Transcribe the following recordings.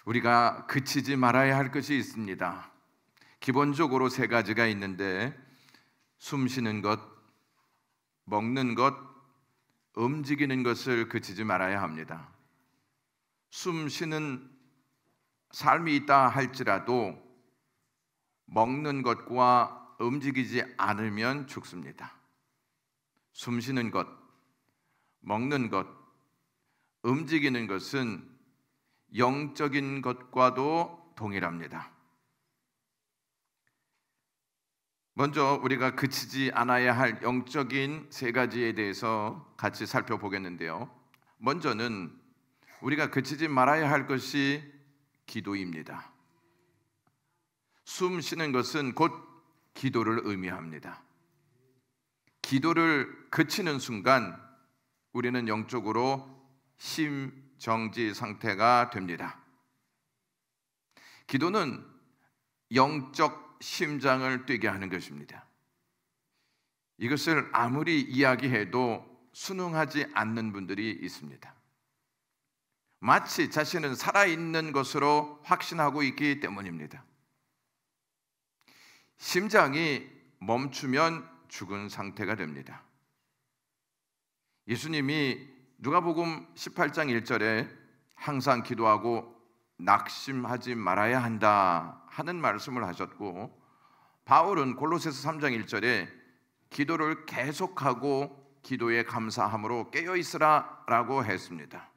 우리가 그치지 말아야 할 것이 있습니다. 기본적으로 세 가지가 있는데 숨 쉬는 것, 먹는 것, 움직이는 것을 그치지 말아야 합니다. 숨 쉬는 삶이 있다 할지라도 먹는 것과 움직이지 않으면 죽습니다. 숨 쉬는 것, 먹는 것, 움직이는 것은 영적인 것과도 동일합니다. 먼저 우리가 그치지 않아야 할 영적인 세 가지에 대해서 같이 살펴보겠는데요. 먼저는 우리가 그치지 말아야 할 것이 기도입니다. 숨 쉬는 것은 곧 기도를 의미합니다. 기도를 그치는 순간 우리는 영적으로 심정지 상태가 됩니다. 기도는 영적 심장을 뛰게 하는 것입니다. 이것을 아무리 이야기해도 순응하지 않는 분들이 있습니다. 마치 자신은 살아있는 것으로 확신하고 있기 때문입니다. 심장이 멈추면 죽은 상태가 됩니다. 예수님이 누가복음 18장 1절에 항상 기도하고 낙심하지 말아야 한다 하는 말씀을 하셨고, 바울은 골로새서 3장 1절에 기도를 계속하고 기도에 감사함으로 깨어있으라 라고 했습니다.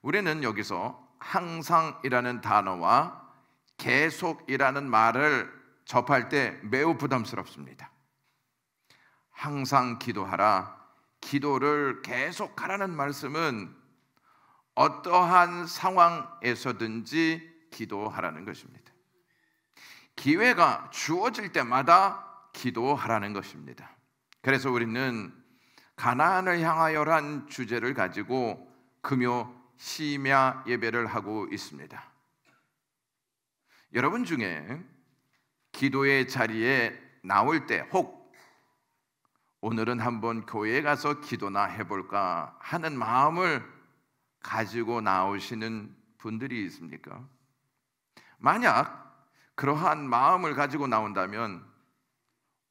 우리는 여기서 항상이라는 단어와 계속이라는 말을 접할 때 매우 부담스럽습니다. 항상 기도하라, 기도를 계속하라는 말씀은 어떠한 상황에서든지 기도하라는 것입니다. 기회가 주어질 때마다 기도하라는 것입니다. 그래서 우리는 가나안을 향하여란 주제를 가지고 금요 심야 예배를 하고 있습니다. 여러분 중에 기도의 자리에 나올 때 혹 오늘은 한번 교회에 가서 기도나 해볼까 하는 마음을 가지고 나오시는 분들이 있습니까? 만약 그러한 마음을 가지고 나온다면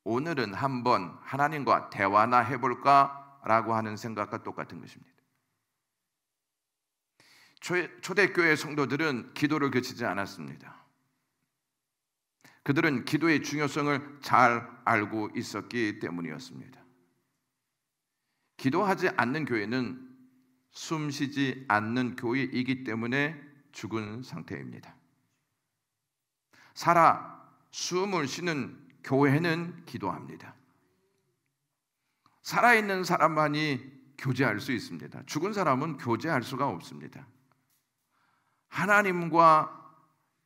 오늘은 한번 하나님과 대화나 해볼까 라고 하는 생각과 똑같은 것입니다. 초대교회 성도들은 기도를 그치지 않았습니다. 그들은 기도의 중요성을 잘 알고 있었기 때문이었습니다. 기도하지 않는 교회는 숨쉬지 않는 교회이기 때문에 죽은 상태입니다. 살아 숨을 쉬는 교회는 기도합니다. 살아있는 사람만이 교제할 수 있습니다. 죽은 사람은 교제할 수가 없습니다. 하나님과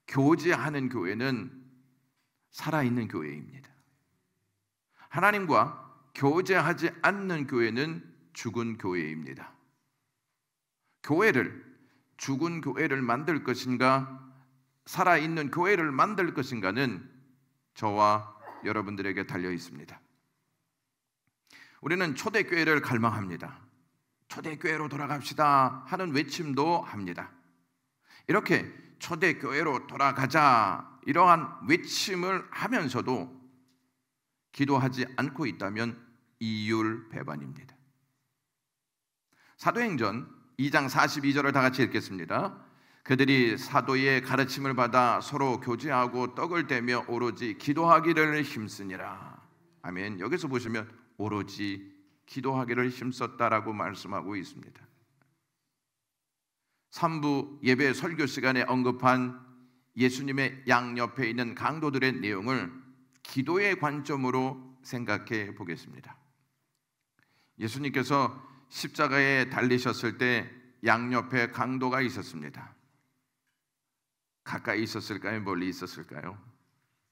교제하는 교회는 살아있는 교회입니다. 하나님과 교제하지 않는 교회는 죽은 교회입니다. 교회를, 죽은 교회를 만들 것인가 살아있는 교회를 만들 것인가는 저와 여러분들에게 달려 있습니다. 우리는 초대교회를 갈망합니다. 초대교회로 돌아갑시다 하는 외침도 합니다. 이렇게 초대교회로 돌아가자 이러한 외침을 하면서도 기도하지 않고 있다면 이율배반입니다. 사도행전 2장 42절을 다 같이 읽겠습니다. 그들이 사도의 가르침을 받아 서로 교제하고 떡을 떼며 오로지 기도하기를 힘쓰니라. 아멘. 여기서 보시면 오로지 기도하기를 힘썼다라고 말씀하고 있습니다. 3부 예배 설교 시간에 언급한 예수님의 양옆에 있는 강도들의 내용을 기도의 관점으로 생각해 보겠습니다. 예수님께서 십자가에 달리셨을 때 양옆에 강도가 있었습니다. 가까이 있었을까요? 멀리 있었을까요?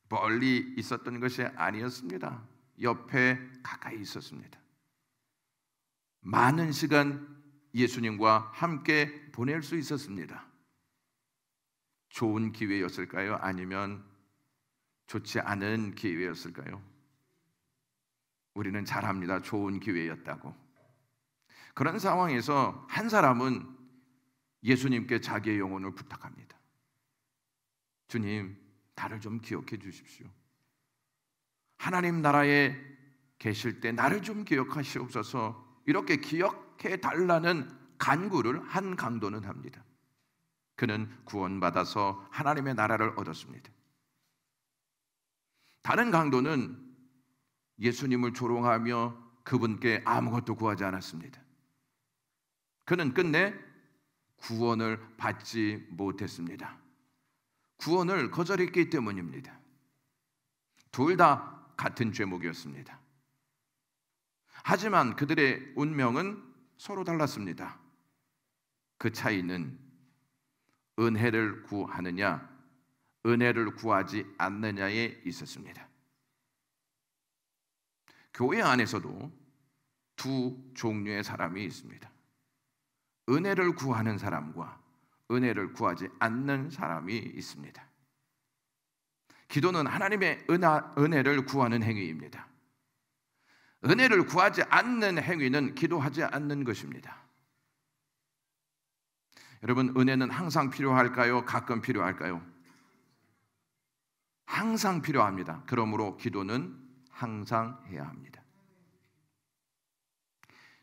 멀리 있었던 것이 아니었습니다. 옆에 가까이 있었습니다. 많은 시간 예수님과 함께 보낼 수 있었습니다. 좋은 기회였을까요? 아니면 좋지 않은 기회였을까요? 우리는 잘 압니다. 좋은 기회였다고. 그런 상황에서 한 사람은 예수님께 자기의 영혼을 부탁합니다. 주님, 나를 좀 기억해 주십시오. 하나님 나라에 계실 때 나를 좀 기억하시옵소서. 이렇게 기억해 달라는 간구를 한 강도는 합니다. 그는 구원받아서 하나님의 나라를 얻었습니다. 다른 강도는 예수님을 조롱하며 그분께 아무것도 구하지 않았습니다. 그는 끝내 구원을 받지 못했습니다. 구원을 거절했기 때문입니다. 둘 다 같은 죄목이었습니다. 하지만 그들의 운명은 서로 달랐습니다. 그 차이는 은혜를 구하느냐, 은혜를 구하지 않느냐에 있었습니다. 교회 안에서도 두 종류의 사람이 있습니다. 은혜를 구하는 사람과 은혜를 구하지 않는 사람이 있습니다. 기도는 하나님의 은혜를 구하는 행위입니다. 은혜를 구하지 않는 행위는 기도하지 않는 것입니다. 여러분, 은혜는 항상 필요할까요? 가끔 필요할까요? 항상 필요합니다. 그러므로 기도는 항상 해야 합니다.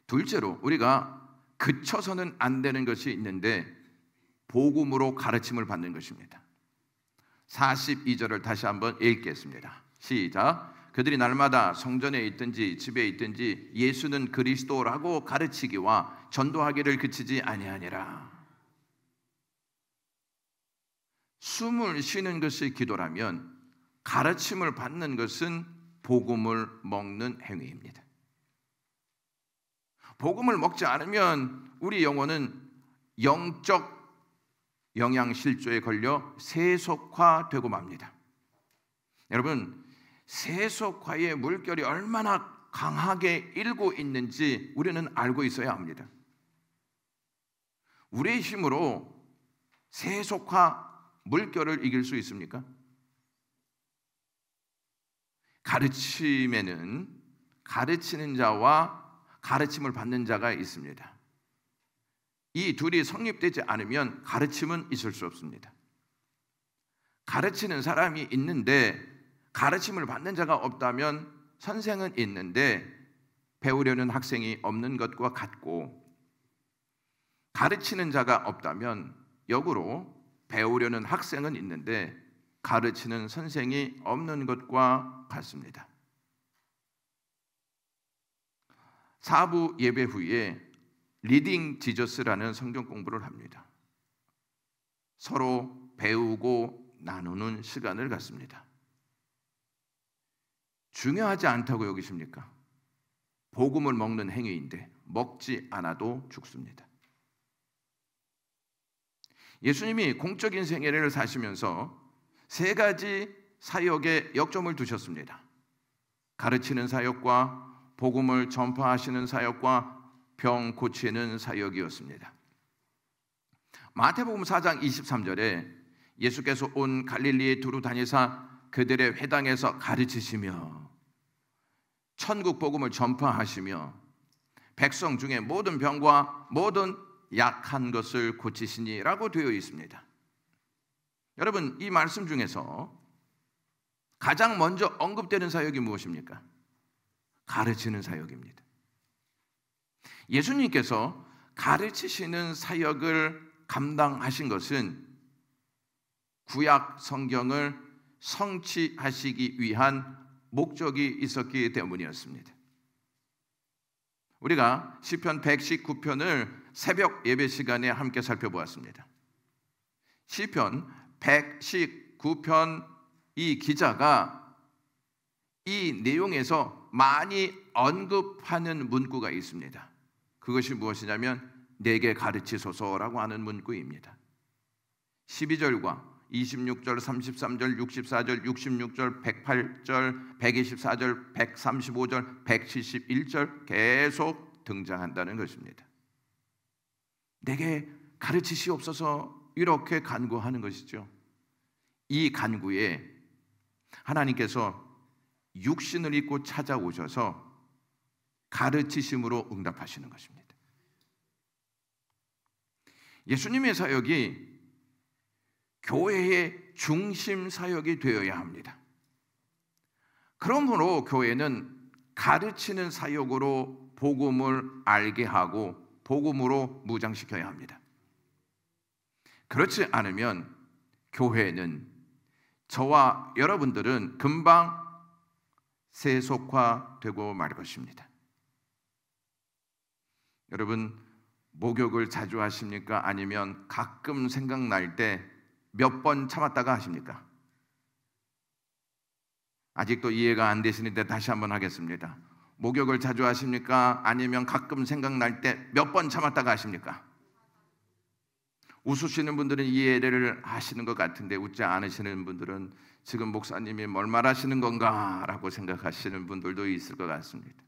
둘째로 우리가 그쳐서는 안 되는 것이 있는데 복음으로 가르침을 받는 것입니다. 42절을 다시 한번 읽겠습니다. 시작. 그들이 날마다 성전에 있든지 집에 있든지 예수는 그리스도라고 가르치기와 전도하기를 그치지 아니하니라. 숨을 쉬는 것이 기도라면 가르침을 받는 것은 복음을 먹는 행위입니다. 복음을 먹지 않으면 우리 영혼은 영적 영양실조에 걸려 세속화되고 맙니다. 여러분, 세속화의 물결이 얼마나 강하게 일고 있는지 우리는 알고 있어야 합니다. 우리의 힘으로 세속화 물결을 이길 수 있습니까? 가르침에는 가르치는 자와 가르침을 받는 자가 있습니다. 이 둘이 성립되지 않으면 가르침은 있을 수 없습니다. 가르치는 사람이 있는데 가르침을 받는 자가 없다면 선생은 있는데 배우려는 학생이 없는 것과 같고, 가르치는 자가 없다면 역으로 배우려는 학생은 있는데 가르치는 선생이 없는 것과 같습니다. 4부 예배 후에 리딩 지저스라는 성경 공부를 합니다. 서로 배우고 나누는 시간을 갖습니다. 중요하지 않다고 여기십니까? 복음을 먹는 행위인데 먹지 않아도 죽습니다. 예수님이 공적인 생애를 사시면서 세 가지 사역에 역점을 두셨습니다. 가르치는 사역과 복음을 전파하시는 사역과 병 고치는 사역이었습니다. 마태복음 4장 23절에 예수께서 온 갈릴리에 두루 다니사 그들의 회당에서 가르치시며 천국 복음을 전파하시며 백성 중에 모든 병과 모든 약한 것을 고치시니라고 되어 있습니다. 여러분, 이 말씀 중에서 가장 먼저 언급되는 사역이 무엇입니까? 가르치는 사역입니다. 예수님께서 가르치시는 사역을 감당하신 것은 구약 성경을 성취하시기 위한 목적이 있었기 때문이었습니다. 우리가 시편 119편을 새벽 예배 시간에 함께 살펴보았습니다. 시편 119편 이 기자가 이 내용에서 많이 언급하는 문구가 있습니다. 그것이 무엇이냐면 내게 가르치소서라고 하는 문구입니다. 12절과 26절, 33절, 64절, 66절, 108절, 124절, 135절, 171절 계속 등장한다는 것입니다. 내게 가르치시옵소서 이렇게 간구하는 것이죠. 이 간구에 하나님께서 육신을 입고 찾아오셔서 가르치심으로 응답하시는 것입니다. 예수님의 사역이 교회의 중심 사역이 되어야 합니다. 그러므로 교회는 가르치는 사역으로 복음을 알게 하고 복음으로 무장시켜야 합니다. 그렇지 않으면 교회는, 저와 여러분들은 금방 세속화되고 말 것입니다. 여러분, 목욕을 자주 하십니까? 아니면 가끔 생각날 때 몇 번 참았다가 하십니까? 아직도 이해가 안 되시는데 다시 한번 하겠습니다. 목욕을 자주 하십니까? 아니면 가끔 생각날 때 몇 번 참았다가 하십니까? 웃으시는 분들은 이해를 하시는 것 같은데 웃지 않으시는 분들은 지금 목사님이 뭘 말하시는 건가 라고 생각하시는 분들도 있을 것 같습니다.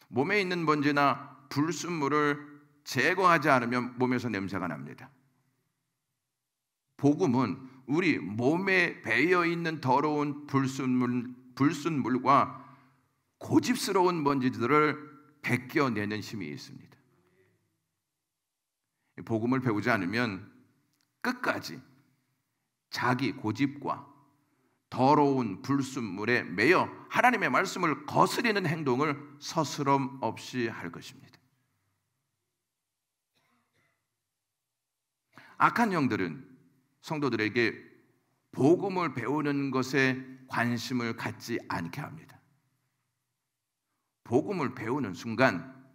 몸에 있는 먼지나 불순물을 제거하지 않으면 몸에서 냄새가 납니다. 복음은 우리 몸에 배어 있는 더러운 불순물과 고집스러운 먼지들을 벗겨내는 힘이 있습니다. 복음을 배우지 않으면 끝까지 자기 고집과 더러운 불순물에 매여 하나님의 말씀을 거스리는 행동을 서스럼 없이 할 것입니다. 악한 영들은 성도들에게 복음을 배우는 것에 관심을 갖지 않게 합니다. 복음을 배우는 순간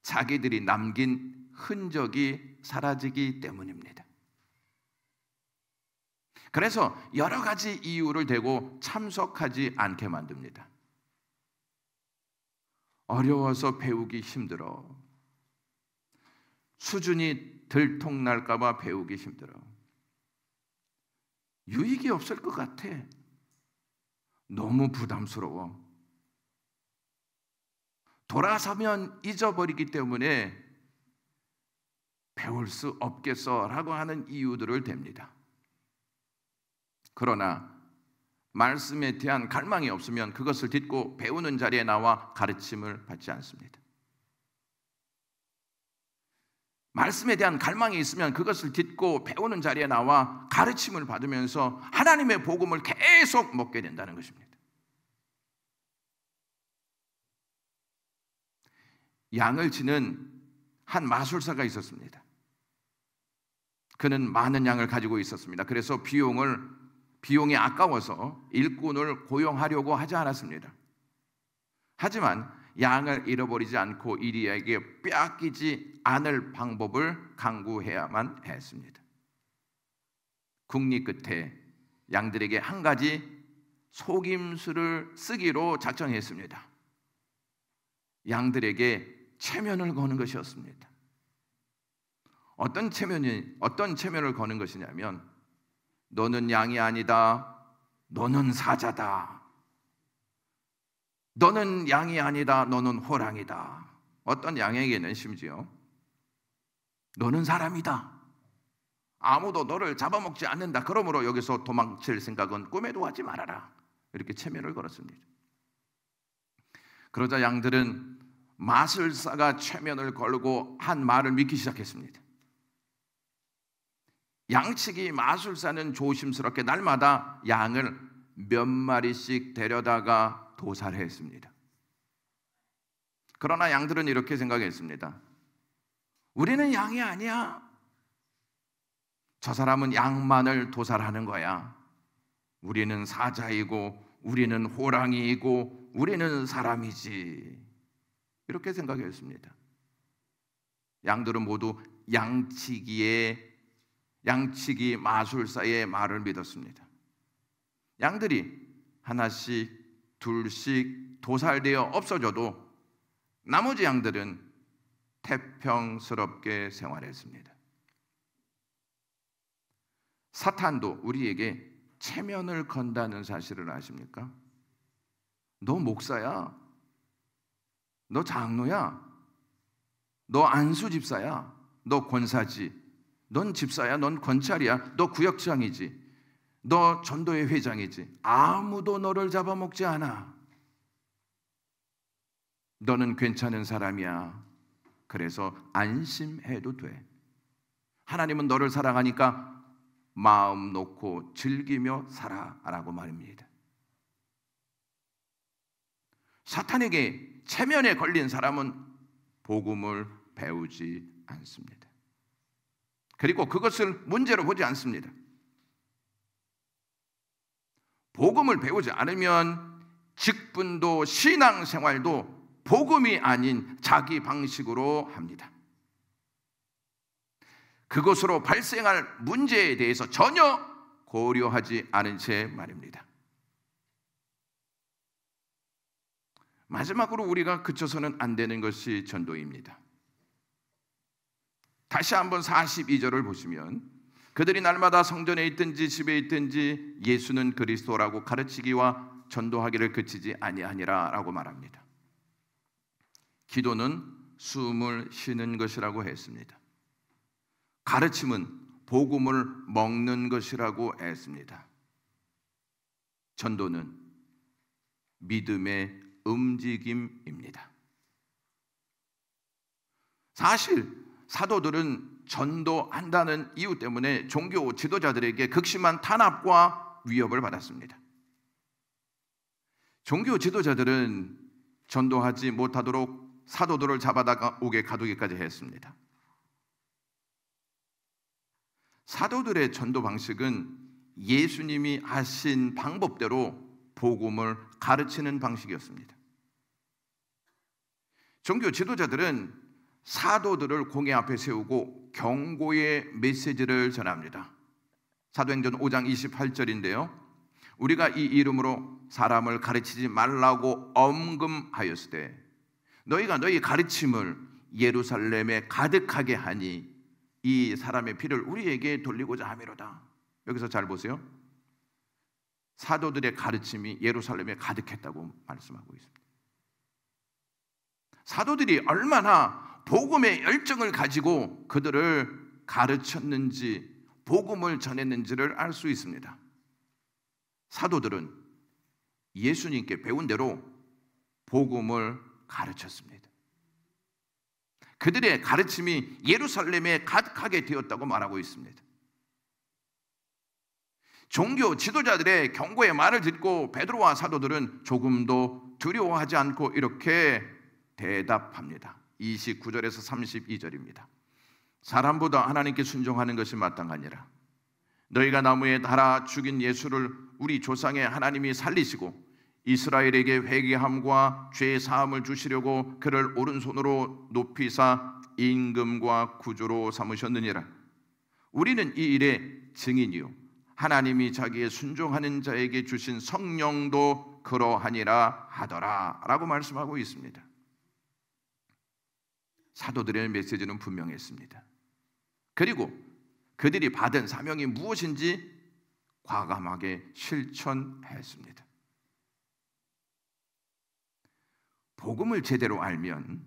자기들이 남긴 흔적이 사라지기 때문입니다. 그래서 여러 가지 이유를 대고 참석하지 않게 만듭니다. 어려워서 배우기 힘들어. 수준이 들통날까 봐 배우기 힘들어. 유익이 없을 것 같아. 너무 부담스러워. 돌아서면 잊어버리기 때문에 배울 수 없겠어라고 하는 이유들을 댑니다. 그러나 말씀에 대한 갈망이 없으면 그것을 딛고 배우는 자리에 나와 가르침을 받지 않습니다. 말씀에 대한 갈망이 있으면 그것을 딛고 배우는 자리에 나와 가르침을 받으면서 하나님의 복음을 계속 먹게 된다는 것입니다. 양을 치는 한 마술사가 있었습니다. 그는 많은 양을 가지고 있었습니다. 그래서 비용이 아까워서 일꾼을 고용하려고 하지 않았습니다. 하지만 양을 잃어버리지 않고 이리에게 빼앗기지 않을 방법을 강구해야만 했습니다. 국리 끝에 양들에게 한 가지 속임수를 쓰기로 작정했습니다. 양들에게 체면을 거는 것이었습니다. 어떤 체면을 거는 것이냐면, 너는 양이 아니다. 너는 사자다. 너는 양이 아니다. 너는 호랑이다. 어떤 양에게는 심지어 너는 사람이다. 아무도 너를 잡아먹지 않는다. 그러므로 여기서 도망칠 생각은 꿈에도 하지 말아라. 이렇게 체면을 걸었습니다. 그러자 양들은 마술사가 체면을 걸고 한 말을 믿기 시작했습니다. 양치기 마술사는 조심스럽게 날마다 양을 몇 마리씩 데려다가 도살했습니다. 그러나 양들은 이렇게 생각했습니다. 우리는 양이 아니야. 저 사람은 양만을 도살하는 거야. 우리는 사자이고 우리는 호랑이이고 우리는 사람이지. 이렇게 생각했습니다. 양들은 모두 양치기 마술사의 말을 믿었습니다. 양들이 하나씩 둘씩 도살되어 없어져도 나머지 양들은 태평스럽게 생활했습니다. 사탄도 우리에게 체면을 건다는 사실을 아십니까? 너 목사야. 너 장로야. 너 안수 집사야. 너 권사지. 넌 집사야. 넌 권찰이야. 너 구역장이지. 너 전도회 회장이지. 아무도 너를 잡아먹지 않아. 너는 괜찮은 사람이야. 그래서 안심해도 돼. 하나님은 너를 사랑하니까 마음 놓고 즐기며 살아라고 말입니다. 사탄에게 체면에 걸린 사람은 복음을 배우지 않습니다. 그리고 그것을 문제로 보지 않습니다. 복음을 배우지 않으면 직분도 신앙생활도 복음이 아닌 자기 방식으로 합니다. 그것으로 발생할 문제에 대해서 전혀 고려하지 않은 채 말입니다. 마지막으로 우리가 그쳐서는 안 되는 것이 전도입니다. 다시 한번 42절을 보시면 그들이 날마다 성전에 있든지 집에 있든지 예수는 그리스도라고 가르치기와 전도하기를 그치지 아니하니라 라고 말합니다. 기도는 숨을 쉬는 것이라고 했습니다. 가르침은 복음을 먹는 것이라고 했습니다. 전도는 믿음의 움직임입니다. 사실 사도들은 전도한다는 이유 때문에 종교 지도자들에게 극심한 탄압과 위협을 받았습니다. 종교 지도자들은 전도하지 못하도록 사도들을 잡아다가 옥에 가두기까지 했습니다. 사도들의 전도 방식은 예수님이 하신 방법대로 복음을 가르치는 방식이었습니다. 종교 지도자들은 사도들을 공회 앞에 세우고 경고의 메시지를 전합니다. 사도행전 5장 28절인데요. 우리가 이 이름으로 사람을 가르치지 말라고 엄금하였을 때 너희가 너희 가르침을 예루살렘에 가득하게 하니 이 사람의 피를 우리에게 돌리고자 함이로다. 여기서 잘 보세요. 사도들의 가르침이 예루살렘에 가득했다고 말씀하고 있습니다. 사도들이 얼마나 복음의 열정을 가지고 그들을 가르쳤는지, 복음을 전했는지를 알 수 있습니다. 사도들은 예수님께 배운 대로 복음을 가르쳤습니다. 그들의 가르침이 예루살렘에 가득하게 되었다고 말하고 있습니다. 종교 지도자들의 경고의 말을 듣고 베드로와 사도들은 조금도 두려워하지 않고 이렇게 대답합니다. 29절에서 32절입니다. 사람보다 하나님께 순종하는 것이 마땅하니라. 너희가 나무에 달아 죽인 예수를 우리 조상의 하나님이 살리시고 이스라엘에게 회개함과 죄 사함을 주시려고 그를 오른손으로 높이사 임금과 구주로 삼으셨느니라. 우리는 이 일의 증인이요 하나님이 자기의 순종하는 자에게 주신 성령도 그러하니라 하더라 라고 말씀하고 있습니다. 사도들의 메시지는 분명했습니다. 그리고 그들이 받은 사명이 무엇인지 과감하게 실천했습니다. 복음을 제대로 알면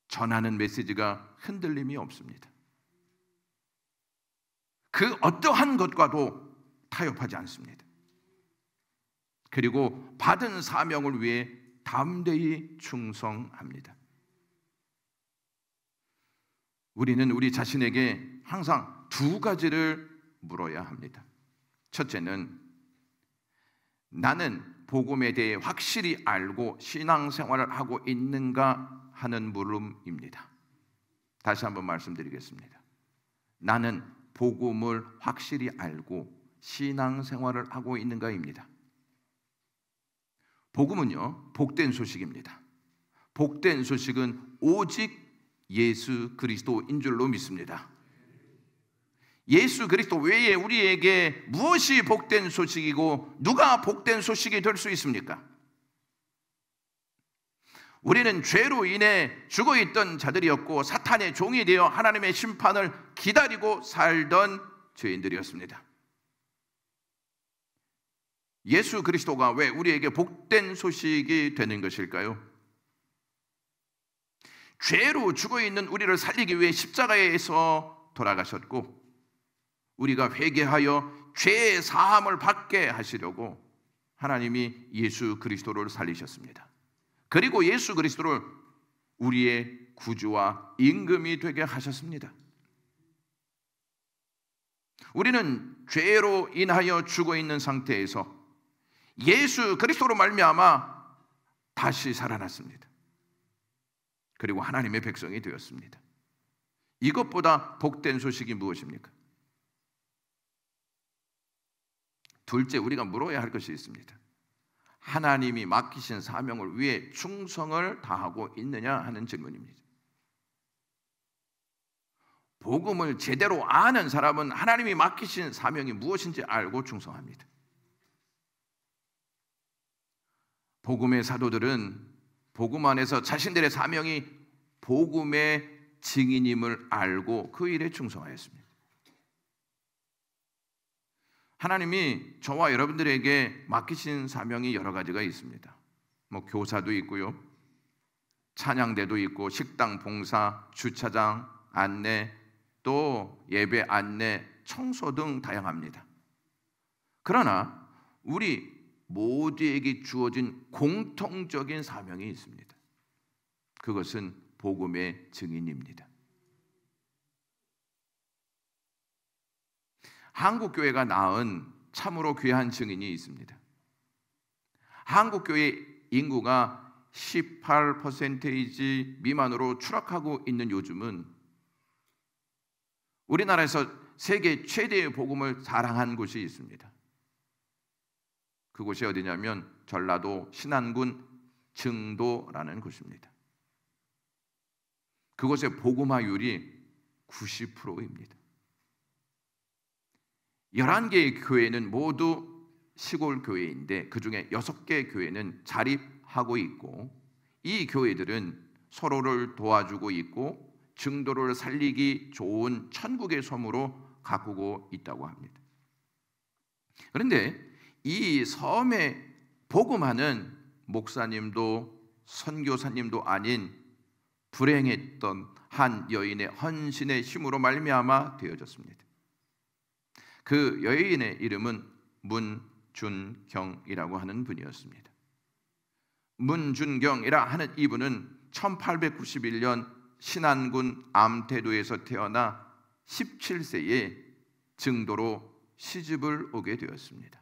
전하는 메시지가 흔들림이 없습니다. 그 어떠한 것과도 타협하지 않습니다. 그리고 받은 사명을 위해 담대히 충성합니다. 우리는 우리 자신에게 항상 두 가지를 물어야 합니다. 첫째는 나는 복음에 대해 확실히 알고 신앙생활을 하고 있는가 하는 물음입니다. 다시 한번 말씀드리겠습니다. 나는 복음을 확실히 알고 신앙생활을 하고 있는가입니다. 복음은요, 복된 소식입니다. 복된 소식은 오직 예수 그리스도인 줄로 믿습니다. 예수 그리스도 외에 우리에게 무엇이 복된 소식이고 누가 복된 소식이 될 수 있습니까? 우리는 죄로 인해 죽어있던 자들이었고 사탄의 종이 되어 하나님의 심판을 기다리고 살던 죄인들이었습니다. 예수 그리스도가 왜 우리에게 복된 소식이 되는 것일까요? 죄로 죽어있는 우리를 살리기 위해 십자가에서 돌아가셨고 우리가 회개하여 죄의 사함을 받게 하시려고 하나님이 예수 그리스도를 살리셨습니다. 그리고 예수 그리스도를 우리의 구주와 임금이 되게 하셨습니다. 우리는 죄로 인하여 죽어 있는 상태에서 예수 그리스도로 말미암아 다시 살아났습니다. 그리고 하나님의 백성이 되었습니다. 이것보다 복된 소식이 무엇입니까? 둘째, 우리가 물어야 할 것이 있습니다. 하나님이 맡기신 사명을 위해 충성을 다하고 있느냐 하는 질문입니다. 복음을 제대로 아는 사람은 하나님이 맡기신 사명이 무엇인지 알고 충성합니다. 복음의 사도들은 복음 안에서 자신들의 사명이 복음의 증인임을 알고 그 일에 충성하였습니다. 하나님이 저와 여러분들에게 맡기신 사명이 여러 가지가 있습니다. 교사도 있고요, 찬양대도 있고, 식당 봉사, 주차장 안내, 또 예배 안내, 청소 등 다양합니다. 그러나 우리 모두에게 주어진 공통적인 사명이 있습니다. 그것은 복음의 증인입니다. 한국교회가 낳은 참으로 귀한 증인이 있습니다. 한국교회 인구가 18% 미만으로 추락하고 있는 요즘은 우리나라에서 세계 최대의 복음을 자랑한 곳이 있습니다. 그곳이 어디냐면 전라도 신안군 증도라는 곳입니다. 그곳의 복음화율이 90%입니다. 11개의 교회는 모두 시골 교회인데 그중에 6개 교회는 자립하고 있고, 이 교회들은 서로를 도와주고 있고 증도를 살리기 좋은 천국의 섬으로 가꾸고 있다고 합니다. 그런데 이 섬에 복음하는 목사님도 선교사님도 아닌 불행했던 한 여인의 헌신의 힘으로 말미암아 되어졌습니다. 그 여인의 이름은 문준경이라고 하는 분이었습니다. 문준경이라 하는 이분은 1891년 신안군 암태도에서 태어나 17세에 증도로 시집을 오게 되었습니다.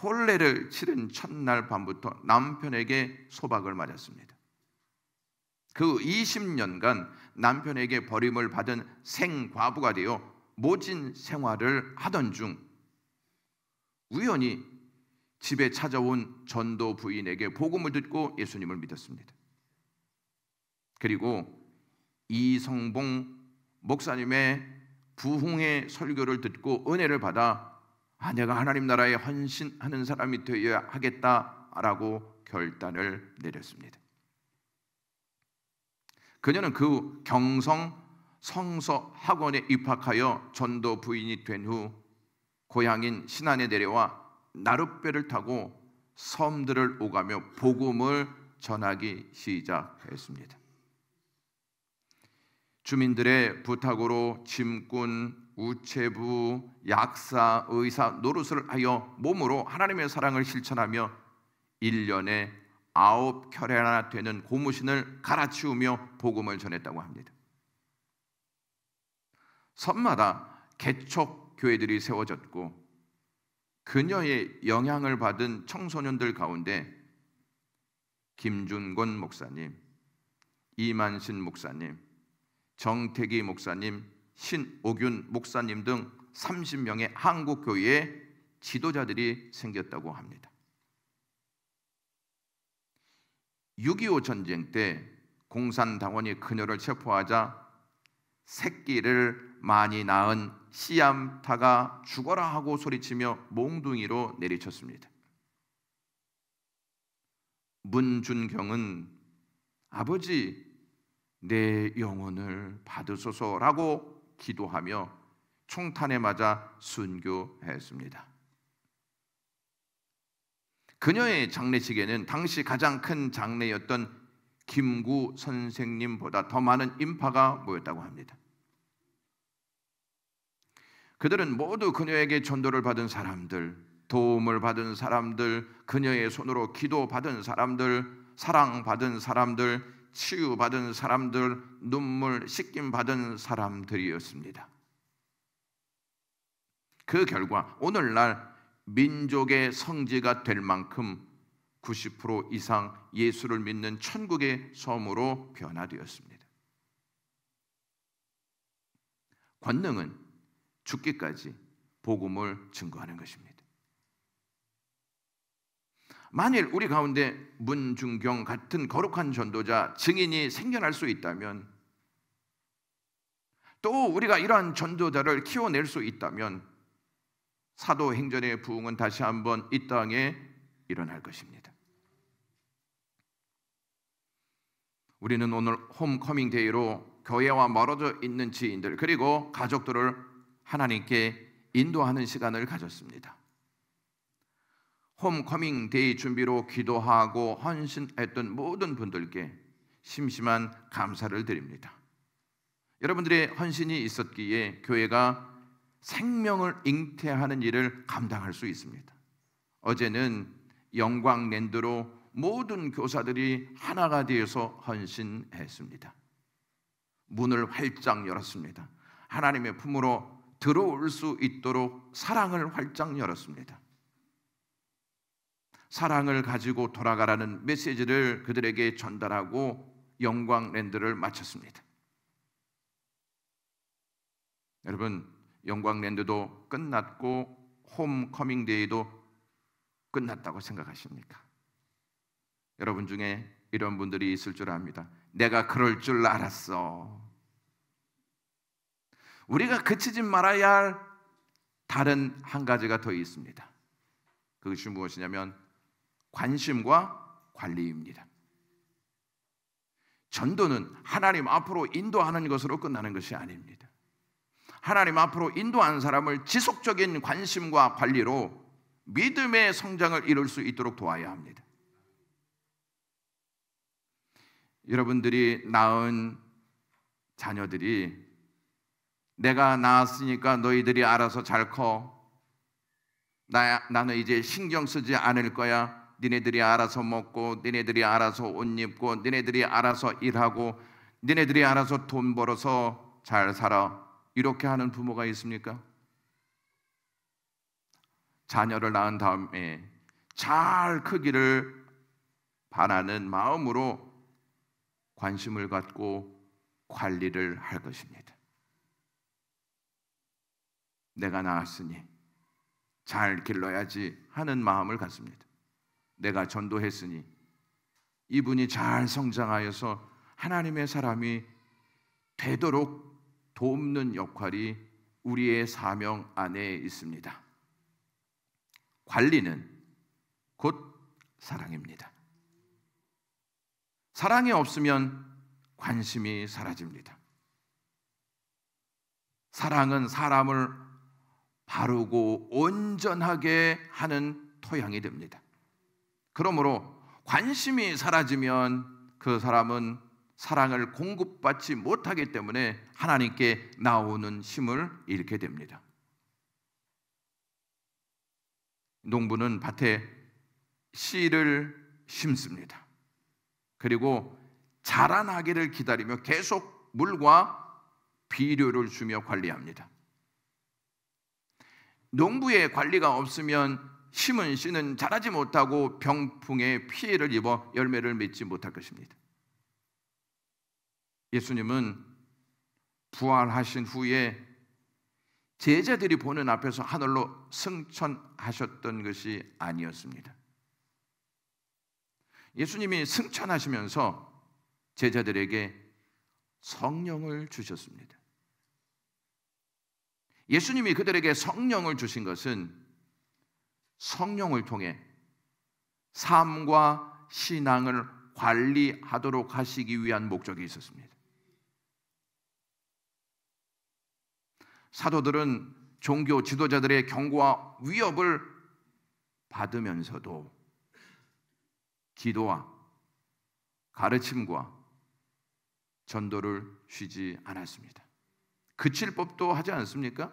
혼례를 치른 첫날 밤부터 남편에게 소박을 맞았습니다. 그 20년간 남편에게 버림을 받은 생과부가 되어 모진 생활을 하던 중 우연히 집에 찾아온 전도 부인에게 복음을 듣고 예수님을 믿었습니다. 그리고 이성봉 목사님의 부흥의 설교를 듣고 은혜를 받아 내가 하나님 나라에 헌신하는 사람이 되어야 하겠다라고 결단을 내렸습니다. 그녀는 그 경성 성서 학원에 입학하여 전도 부인이 된 후 고향인 신안에 내려와 나룻배를 타고 섬들을 오가며 복음을 전하기 시작했습니다. 주민들의 부탁으로 짐꾼, 우체부, 약사, 의사 노릇을 하여 몸으로 하나님의 사랑을 실천하며 1년에 9켤레나 되는 고무신을 갈아치우며 복음을 전했다고 합니다. 섬마다 개척 교회들이 세워졌고 그녀의 영향을 받은 청소년들 가운데 김준권 목사님, 이만신 목사님, 정태기 목사님, 신오균 목사님 등 30명의 한국교회의 지도자들이 생겼다고 합니다. 6.25 전쟁 때 공산당원이 그녀를 체포하자 새끼를 많이 낳은 씨암타가 죽어라 하고 소리치며 몽둥이로 내리쳤습니다. 문준경은 아버지 내 영혼을 받으소서라고 기도하며 총탄에 맞아 순교했습니다. 그녀의 장례식에는 당시 가장 큰 장례였던 김구 선생님보다 더 많은 인파가 모였다고 합니다. 그들은 모두 그녀에게 전도를 받은 사람들, 도움을 받은 사람들, 그녀의 손으로 기도받은 사람들, 사랑받은 사람들, 치유받은 사람들, 눈물 씻김 받은 사람들이었습니다. 그 결과 오늘날 민족의 성지가 될 만큼 90% 이상 예수를 믿는 천국의 섬으로 변화되었습니다. 권능은 죽기까지 복음을 증거하는 것입니다. 만일 우리 가운데 문중경 같은 거룩한 전도자, 증인이 생겨날 수 있다면, 또 우리가 이러한 전도자를 키워낼 수 있다면 사도행전의 부흥은 다시 한번 이 땅에 일어날 것입니다. 우리는 오늘 홈커밍 데이로 교회와 멀어져 있는 지인들 그리고 가족들을 하나님께 인도하는 시간을 가졌습니다. 홈커밍 데이 준비로 기도하고 헌신했던 모든 분들께 심심한 감사를 드립니다. 여러분들의 헌신이 있었기에 교회가 생명을 잉태하는 일을 감당할 수 있습니다. 어제는 영광랜드로 모든 교사들이 하나가 되어서 헌신했습니다. 문을 활짝 열었습니다. 하나님의 품으로 들어올 수 있도록 사랑을 활짝 열었습니다. 사랑을 가지고 돌아가라는 메시지를 그들에게 전달하고 영광랜드를 마쳤습니다. 여러분, 영광랜드도 끝났고 홈커밍 데이도 끝났다고 생각하십니까? 여러분 중에 이런 분들이 있을 줄 압니다. 내가 그럴 줄 알았어. 우리가 그치지 말아야 할 다른 한 가지가 더 있습니다. 그것이 무엇이냐면 관심과 관리입니다. 전도는 하나님 앞으로 인도하는 것으로 끝나는 것이 아닙니다. 하나님 앞으로 인도한 사람을 지속적인 관심과 관리로 믿음의 성장을 이룰 수 있도록 도와야 합니다. 여러분들이 낳은 자녀들이 내가 낳았으니까 너희들이 알아서 잘 커. 나는 이제 신경 쓰지 않을 거야. 니네들이 알아서 먹고 니네들이 알아서 옷 입고 니네들이 알아서 일하고 니네들이 알아서 돈 벌어서 잘 살아. 이렇게 하는 부모가 있습니까? 자녀를 낳은 다음에 잘 크기를 바라는 마음으로 관심을 갖고 관리를 할 것입니다. 내가 낳았으니 잘 길러야지 하는 마음을 갖습니다. 내가 전도했으니 이분이 잘 성장하여서 하나님의 사람이 되도록 돕는 역할이 우리의 사명 안에 있습니다. 관리는 곧 사랑입니다. 사랑이 없으면 관심이 사라집니다. 사랑은 사람을 바르고 온전하게 하는 토양이 됩니다. 그러므로 관심이 사라지면 그 사람은 사랑을 공급받지 못하기 때문에 하나님께 나오는 힘을 잃게 됩니다. 농부는 밭에 씨를 심습니다. 그리고 자라나기를 기다리며 계속 물과 비료를 주며 관리합니다. 농부의 관리가 없으면 심은 씨는 자라지 못하고 병풍에 피해를 입어 열매를 맺지 못할 것입니다. 예수님은 부활하신 후에 제자들이 보는 앞에서 하늘로 승천하셨던 것이 아니었습니다. 예수님이 승천하시면서 제자들에게 성령을 주셨습니다. 예수님이 그들에게 성령을 주신 것은 성령을 통해 삶과 신앙을 관리하도록 하시기 위한 목적이 있었습니다. 사도들은 종교 지도자들의 경고와 위협을 받으면서도 기도와 가르침과 전도를 쉬지 않았습니다. 그칠 법도 하지 않습니까?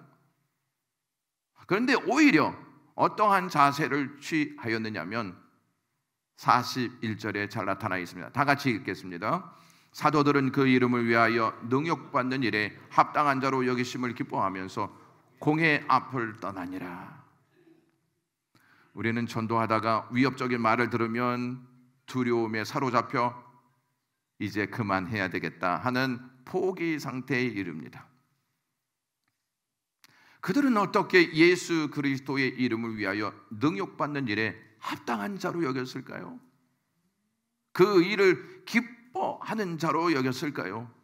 그런데 오히려 어떠한 자세를 취하였느냐면 41절에 잘 나타나 있습니다. 다 같이 읽겠습니다. 사도들은 그 이름을 위하여 능욕받는 일에 합당한 자로 여기심을 기뻐하면서 공회 앞을 떠나니라. 우리는 전도하다가 위협적인 말을 들으면 두려움에 사로잡혀 이제 그만해야 되겠다 하는 포기 상태에 이릅니다. 그들은 어떻게 예수 그리스도의 이름을 위하여 능욕받는 일에 합당한 자로 여겼을까요? 그 일을 기뻐하는 자로 여겼을까요?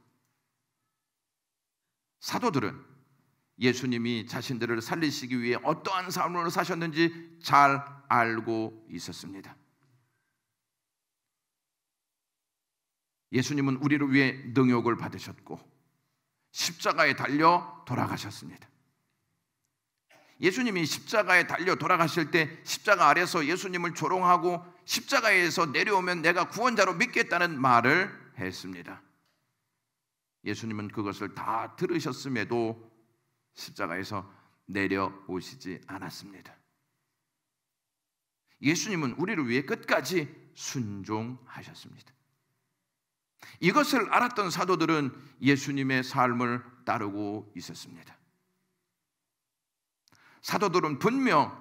사도들은 예수님이 자신들을 살리시기 위해 어떠한 삶을 사셨는지 잘 알고 있었습니다. 예수님은 우리를 위해 능욕을 받으셨고 십자가에 달려 돌아가셨습니다. 예수님이 십자가에 달려 돌아가실 때 십자가 아래서 예수님을 조롱하고 십자가에서 내려오면 내가 구원자로 믿겠다는 말을 했습니다. 예수님은 그것을 다 들으셨음에도 십자가에서 내려오시지 않았습니다. 예수님은 우리를 위해 끝까지 순종하셨습니다. 이것을 알았던 사도들은 예수님의 삶을 따르고 있었습니다. 사도들은 분명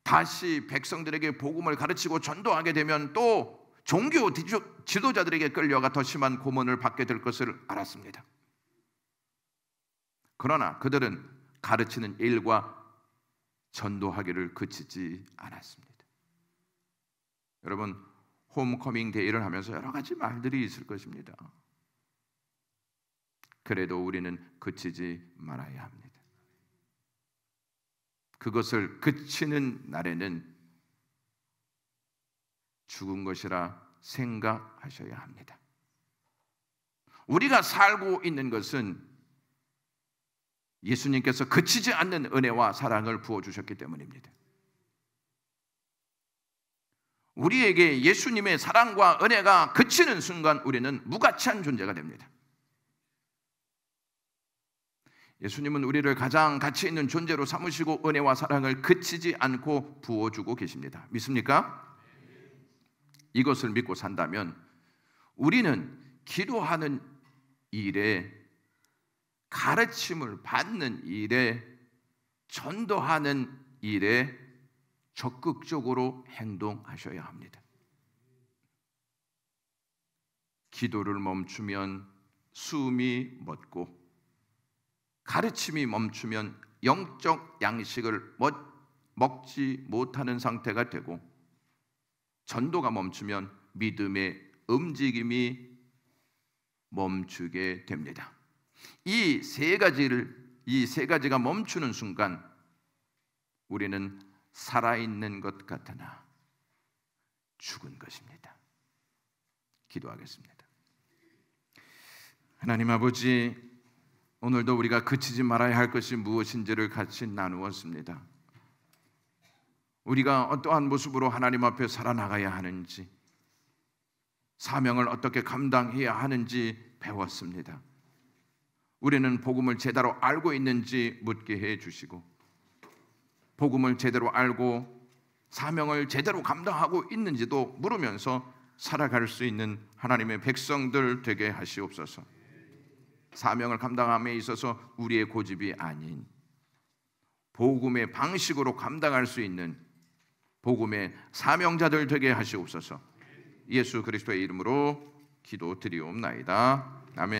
다시 백성들에게 복음을 가르치고 전도하게 되면 또 종교 지도자들에게 끌려가 더 심한 고문을 받게 될 것을 알았습니다. 그러나 그들은 가르치는 일과 전도하기를 그치지 않았습니다. 여러분, 홈커밍 데이를 하면서 여러 가지 말들이 있을 것입니다. 그래도 우리는 그치지 말아야 합니다. 그것을 그치는 날에는 죽은 것이라 생각하셔야 합니다. 우리가 살고 있는 것은 예수님께서 그치지 않는 은혜와 사랑을 부어주셨기 때문입니다. 우리에게 예수님의 사랑과 은혜가 그치는 순간 우리는 무가치한 존재가 됩니다. 예수님은 우리를 가장 가치 있는 존재로 삼으시고 은혜와 사랑을 그치지 않고 부어주고 계십니다. 믿습니까? 이것을 믿고 산다면 우리는 기도하는 일에, 가르침을 받는 일에, 전도하는 일에 적극적으로 행동하셔야 합니다. 기도를 멈추면 숨이 멎고 가르침이 멈추면 영적 양식을 먹지 못하는 상태가 되고 전도가 멈추면 믿음의 움직임이 멈추게 됩니다. 이 세 가지가 멈추는 순간 우리는 살아있는 것 같으나 죽은 것입니다. 기도하겠습니다. 하나님 아버지, 오늘도 우리가 그치지 말아야 할 것이 무엇인지를 같이 나누었습니다. 우리가 어떠한 모습으로 하나님 앞에 살아나가야 하는지, 사명을 어떻게 감당해야 하는지 배웠습니다. 우리는 복음을 제대로 알고 있는지 묻게 해 주시고, 복음을 제대로 알고 사명을 제대로 감당하고 있는지도 물으면서 살아갈 수 있는 하나님의 백성들 되게 하시옵소서. 사명을 감당함에 있어서 우리의 고집이 아닌 복음의 방식으로 감당할 수 있는 복음의 사명자들 되게 하시옵소서. 예수 그리스도의 이름으로 기도드리옵나이다. 아멘.